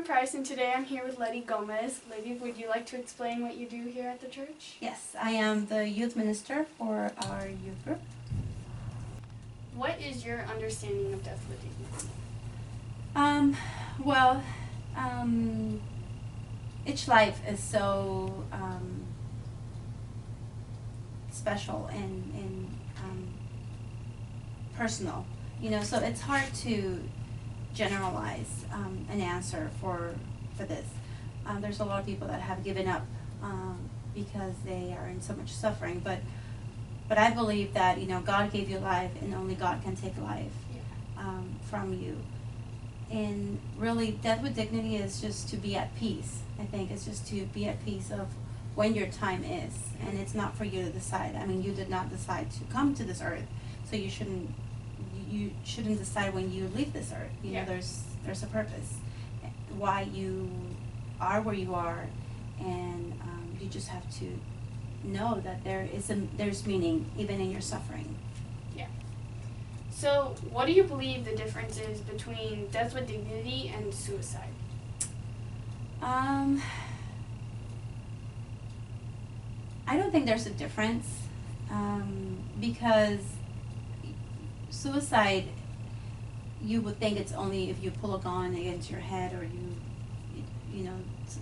Price, and today I'm here with Letty Gomez. Letty, would you like to explain what you do here at the church? Yes, I am the youth minister for our youth group. What is your understanding of death with dignity? Well, each life is so special and personal, so it's hard to generalize an answer for this. There's a lot of people that have given up because they are in so much suffering, but I believe that God gave you life, and only God can take life from you. And really, death with dignity is just to be at peace. I think it's just to be at peace of when your time is, and it's not for you to decide. I mean, you did not decide to come to this earth, so you shouldn't decide when you leave this earth. There's a purpose why you are where you are, and you just have to know that there's meaning even in your suffering. Yeah. So, what do you believe the difference is between death with dignity and suicide? I don't think there's a difference because suicide, you would think it's only if you pull a gun against your head or you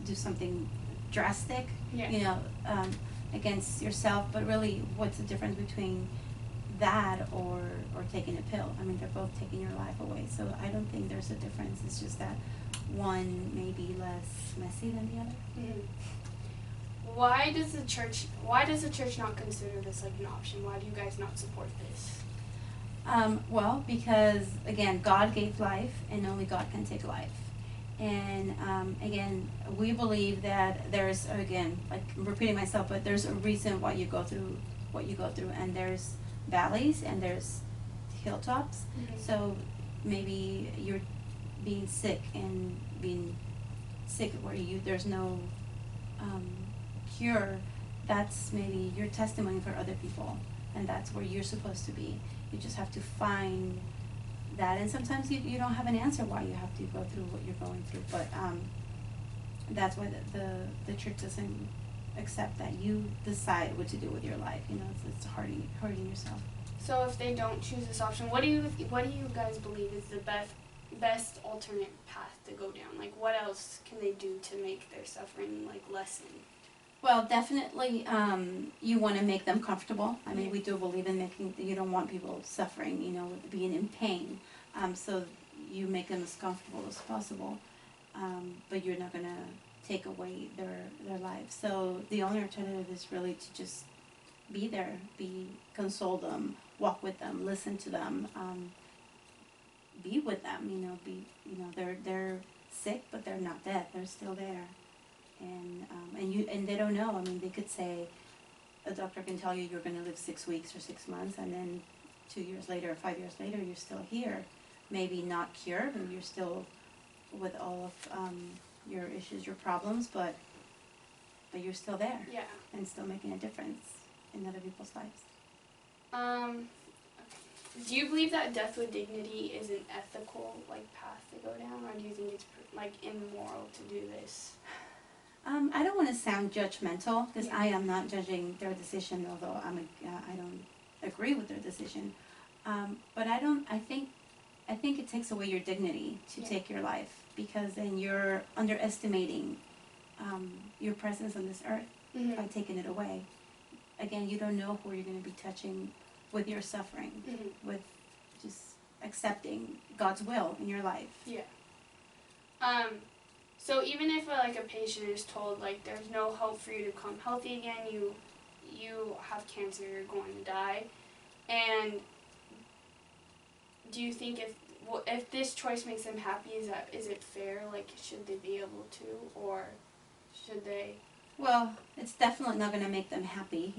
do something drastic, against yourself. But really, what's the difference between that or taking a pill? I mean, they're both taking your life away. So I don't think there's a difference. It's just that one may be less messy than the other. Mm-hmm. Why does the church not consider this like an option? Why do you guys not support this? Well, because again, God gave life, and only God can take life. And again, we believe that there's, again, like I'm repeating myself, but there's a reason why you go through what you go through, and there's valleys and there's hilltops. Mm-hmm. So maybe you're being sick where there's no cure. That's maybe your testimony for other people, and that's where you're supposed to be. You just have to find that, and sometimes you don't have an answer why you have to go through what you're going through, but that's why the church doesn't accept that you decide what to do with your life. It's hurting yourself. So if they don't choose this option, what do you guys believe is the best alternate path to go down? Like, what else can they do to make their suffering lessen? Well, definitely, you want to make them comfortable. I mean, we do believe in you don't want people suffering, being in pain. So you make them as comfortable as possible, but you're not going to take away their lives. So the only alternative is really to just be there, console them, walk with them, listen to them, be with them. They're sick, but they're not dead. They're still there. And they don't know. I mean, they could say, a doctor can tell you you're going to live 6 weeks or 6 months, and then 2 years later or 5 years later, you're still here. Maybe not cured, and you're still with all of your issues, your problems, but you're still there. Yeah. And still making a difference in other people's lives. Do you believe that death with dignity is an ethical path to go down, or do you think it's immoral to do this? I don't want to sound judgmental, because I am not judging their decision, although I don't agree with their decision. But I think it takes away your dignity to take your life, because then you're underestimating your presence on this earth by taking it away. Again, you don't know who you're going to be touching with your suffering, with just accepting God's will in your life. Yeah. So even if a patient is told there's no hope for you to become healthy again, you have cancer, you're going to die, and do you think if this choice makes them happy, is it fair? Should they be able to, or should they? Well, it's definitely not going to make them happy,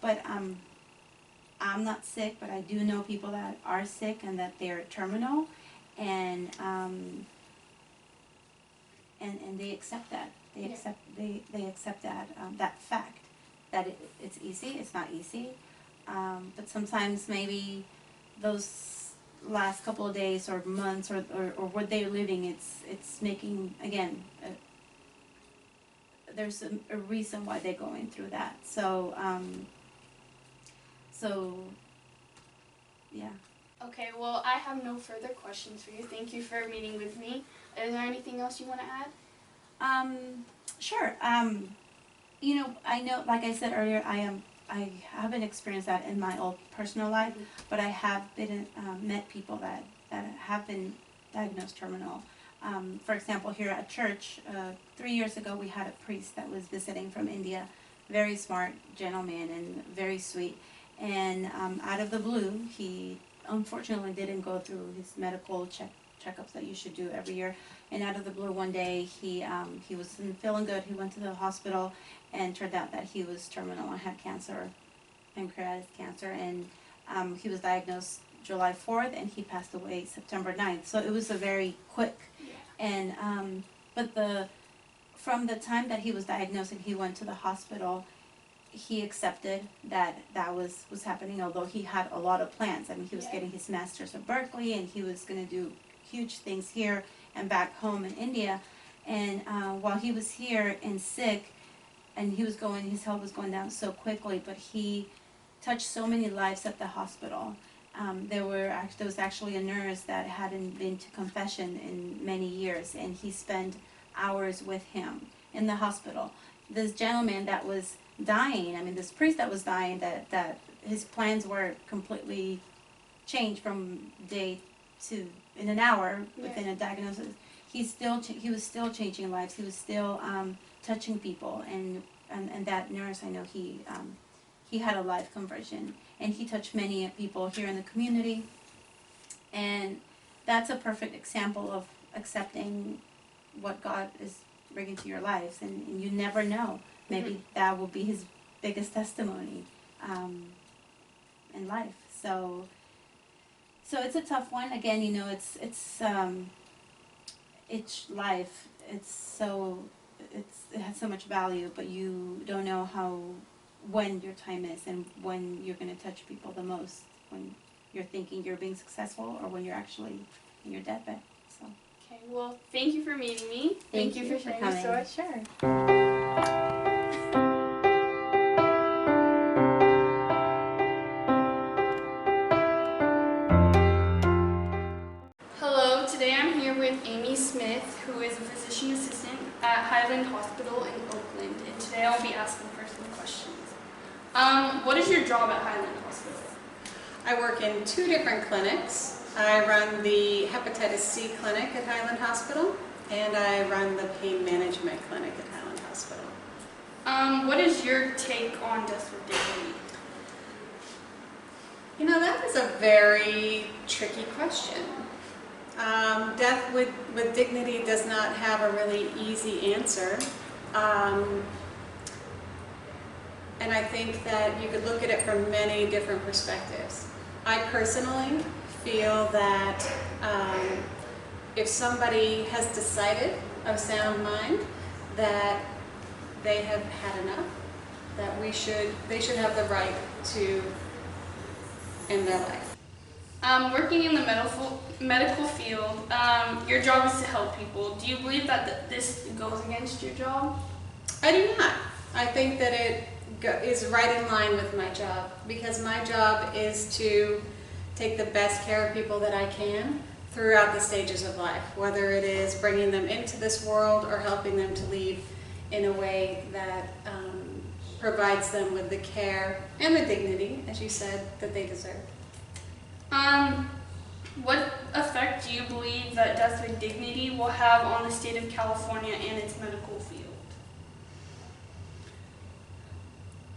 but I'm not sick, but I do know people that are sick and that they're terminal, and they accept that. They accept that fact, that it's easy. It's not easy, but sometimes maybe those last couple of days or months or what they're living, it's making, again, there's a reason why they're going through that. So, yeah. Okay, well, I have no further questions for you. Thank you for meeting with me. Is there anything else you want to add? Sure. You know, I know, like I said earlier, I haven't experienced that in my own personal life, but I have been met people that have been diagnosed terminal. For example, here at church, 3 years ago, we had a priest that was visiting from India, very smart gentleman and very sweet. And out of the blue, he unfortunately didn't go through his medical checkups that you should do every year. And out of the blue, one day he wasn't feeling good. He went to the hospital, and turned out that he was terminal and had cancer, pancreatic cancer. And he was diagnosed July 4th, and he passed away September 9th. So it was a very quick. And but from the time that he was diagnosed and he went to the hospital, he accepted that was happening, although he had a lot of plans. I mean, he was getting his master's at Berkeley, and he was going to do huge things here and back home in India. And while he was here and sick, and his health was going down so quickly, but he touched so many lives at the hospital. There was actually a nurse that hadn't been to confession in many years, and he spent hours with him in the hospital. This gentleman that was dying, I mean, this priest that was dying, that his plans were completely changed from day to in an hour within a diagnosis. He was still changing lives. He was still touching people, and that nurse, I know he had a life conversion, and he touched many people here in the community. And that's a perfect example of accepting what God is bringing to your lives, and you never know. Maybe that will be his biggest testimony in life. So it's a tough one. Again, you know, it's life. It has so much value, but you don't know when your time is and when you're going to touch people the most, when you're thinking you're being successful or when you're actually in your deathbed. So. Okay, well, thank you for meeting me. Thank you for sharing coming. your story. Sure. Hello, today I'm here with Amy Smith, who is a physician assistant at Highland Hospital in Oakland, and today I'll be asking her some questions. What is your job at Highland Hospital? I work in 2 different clinics. I run the hepatitis C clinic at Highland Hospital, and I run the pain management clinic at Highland Hospital. What is your take on death with dignity? You know, that is a very tricky question. Death with dignity does not have a really easy answer. And I think that you could look at it from many different perspectives. I personally feel that if somebody has decided of sound mind that they have had enough, that they should have the right to end their life. Working in the medical field, your job is to help people. Do you believe that this goes against your job? I do not. I think that it is right in line with my job, because my job is to take the best care of people that I can throughout the stages of life, whether it is bringing them into this world or helping them to leave in a way that provides them with the care and the dignity, as you said, that they deserve. What effect do you believe that death with dignity will have on the state of California and its medical field?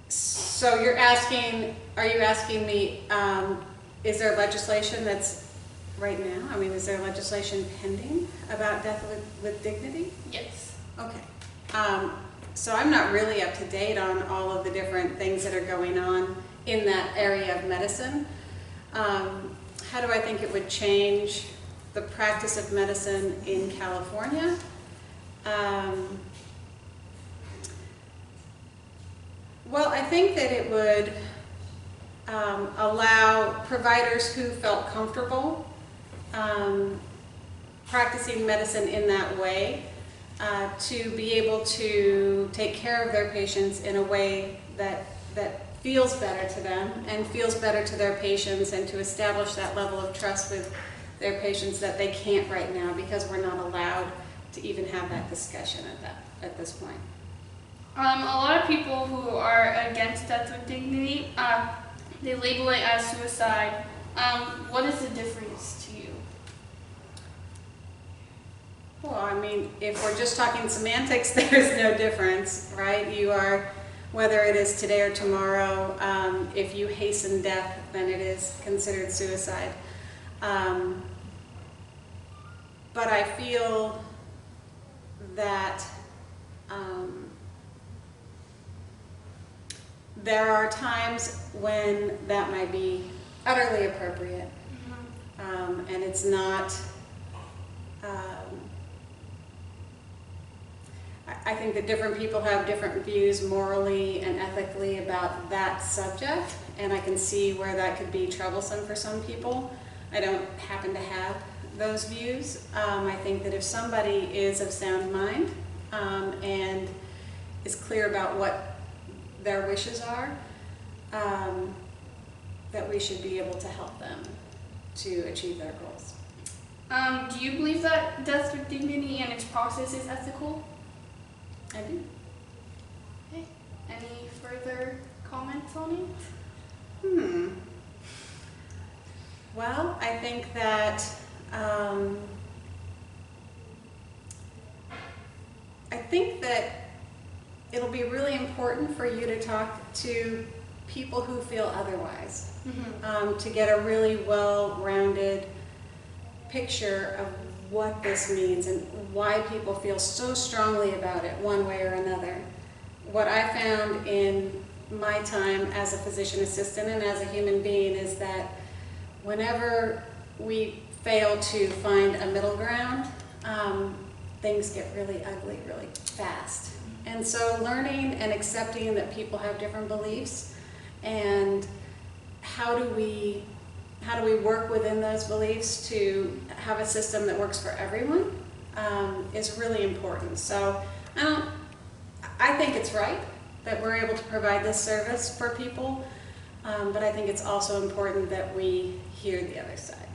So are you asking me, is there legislation that's right now? I mean, is there legislation pending about death with dignity? Yes. Okay. So I'm not really up to date on all of the different things that are going on in that area of medicine. How do I think it would change the practice of medicine in California? Well, I think that it would allow providers who felt comfortable practicing medicine in that way, to be able to take care of their patients in a way that feels better to them and feels better to their patients, and to establish that level of trust with their patients that they can't right now because we're not allowed to even have that discussion at this point. A lot of people who are against death with dignity, they label it as suicide. What is the difference to you? Well, I mean, if we're just talking semantics, there's no difference, right? You are, whether it is today or tomorrow, if you hasten death, then it is considered suicide. But I feel that there are times when that might be utterly appropriate, and it's not. I think that different people have different views morally and ethically about that subject, and I can see where that could be troublesome for some people. I don't happen to have those views. I think that if somebody is of sound mind and is clear about what their wishes are, that we should be able to help them to achieve their goals. Do you believe that death with dignity and its process is ethical? I do. Okay. Any further comments on it? Well, I think that it'll be really important for you to talk to people who feel otherwise, to get a really well-rounded picture of what this means and why people feel so strongly about it one way or another. What I found in my time as a physician assistant and as a human being is that whenever we fail to find a middle ground, things get really ugly really fast. And so learning and accepting that people have different beliefs, and how do we work within those beliefs to have a system that works for everyone, is really important. So I think it's right that we're able to provide this service for people, but I think it's also important that we hear the other side.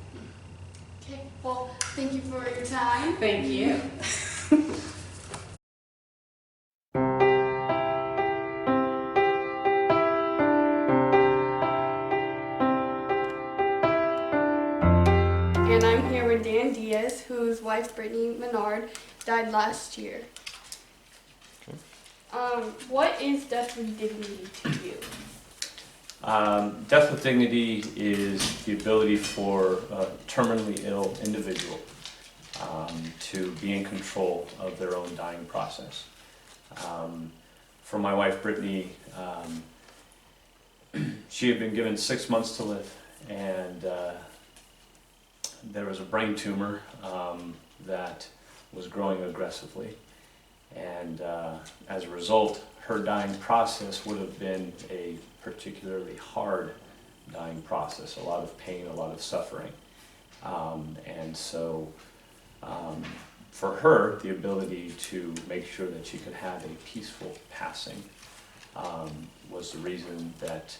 Okay, well, thank you for your time. Thank you. And I'm here with Dan Diaz, whose wife, Brittany Menard, died last year. Okay. What is death with dignity to you? Death with dignity is the ability for a terminally ill individual to be in control of their own dying process. For my wife Brittany, she had been given 6 months to live, and there was a brain tumor that was growing aggressively, and as a result, her dying process would have been a particularly hard dying process, a lot of pain, a lot of suffering. And so for her, the ability to make sure that she could have a peaceful passing was the reason that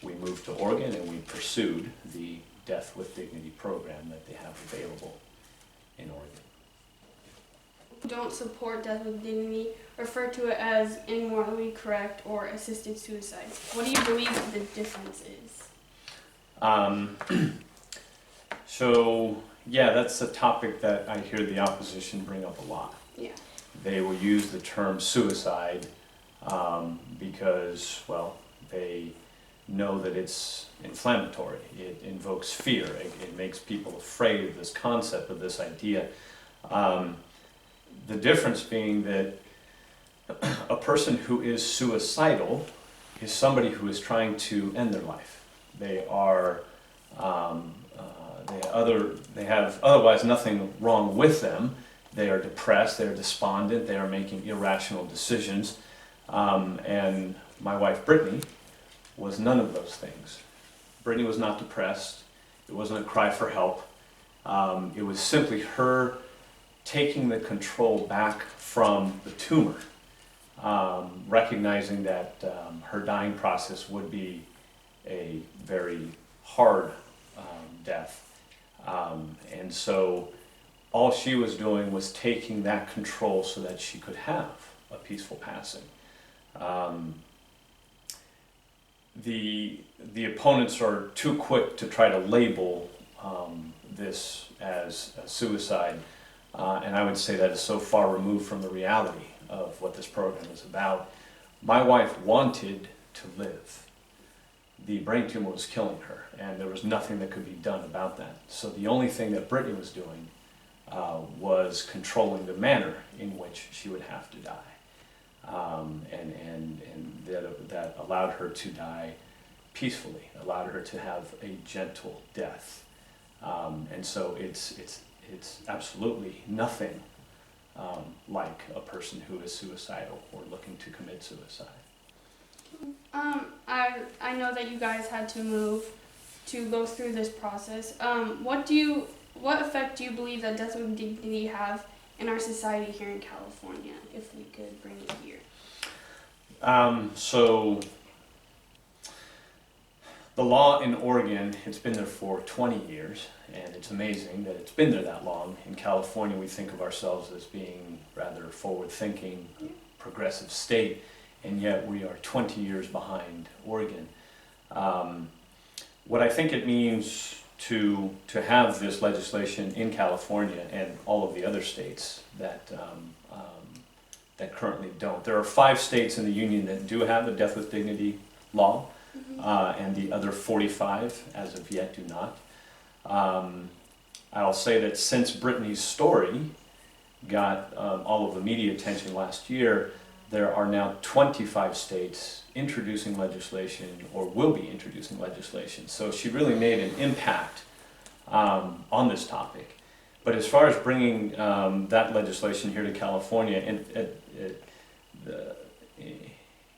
we moved to Oregon and we pursued the Death with Dignity program that they have available in Oregon. Don't support death with dignity, refer to it as immorally correct or assisted suicide. What do you believe the difference is? So yeah, that's a topic that I hear the opposition bring up a lot. Yeah. They will use the term suicide because, well, they know that it's inflammatory. It invokes fear. It makes people afraid of this concept, of this idea. The difference being that a person who is suicidal is somebody who is trying to end their life. They are, they have otherwise nothing wrong with them. They are depressed, they are despondent, they are making irrational decisions. And my wife Brittany was none of those things. Brittany was not depressed. It wasn't a cry for help. It was simply her taking the control back from the tumor, recognizing that her dying process would be a very hard death. And so all she was doing was taking that control so that she could have a peaceful passing. The opponents are too quick to try to label this as a suicide, and I would say that is so far removed from the reality of what this program is about. My wife wanted to live. The brain tumor was killing her, and there was nothing that could be done about that. So the only thing that Brittany was doing was controlling the manner in which she would have to die. And that allowed her to die peacefully, allowed her to have a gentle death. And so it's absolutely nothing like a person who is suicidal or looking to commit suicide. I know that you guys had to move to go through this process. What effect do you believe that death with dignity have in our society here in California, if we could bring it here? So the law in Oregon, it's been there for 20 years, and it's amazing that it's been there that long. In California, we think of ourselves as being rather forward-thinking, progressive state, and yet we are 20 years behind Oregon. What I think it means to have this legislation in California and all of the other states that currently don't. There are 5 states in the union that do have the death with dignity law, and the other 45 as of yet do not. I'll say that since Brittany's story got all of the media attention last year, there are now 25 states introducing legislation or will be introducing legislation. So she really made an impact on this topic. But as far as bringing that legislation here to California,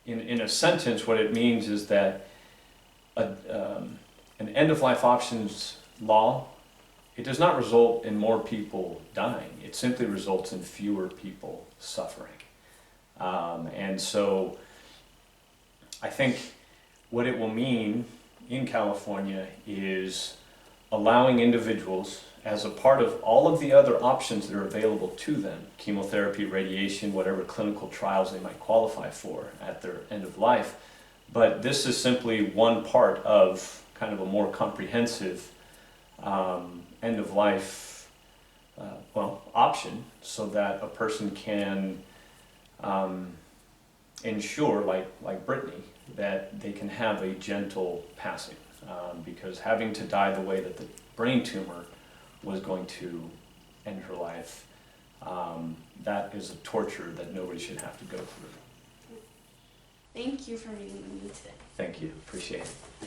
in a sentence, what it means is that an end-of-life options law, it does not result in more people dying. It simply results in fewer people suffering. And so I think what it will mean in California is allowing individuals, as a part of all of the other options that are available to them, chemotherapy, radiation, whatever clinical trials they might qualify for at their end of life, but this is simply one part of kind of a more comprehensive end of life option, so that a person can ensure, like Brittany, that they can have a gentle passing, because having to die the way that the brain tumor was going to end her life, that is a torture that nobody should have to go through. Thank you for meeting with me today. Thank you, appreciate it.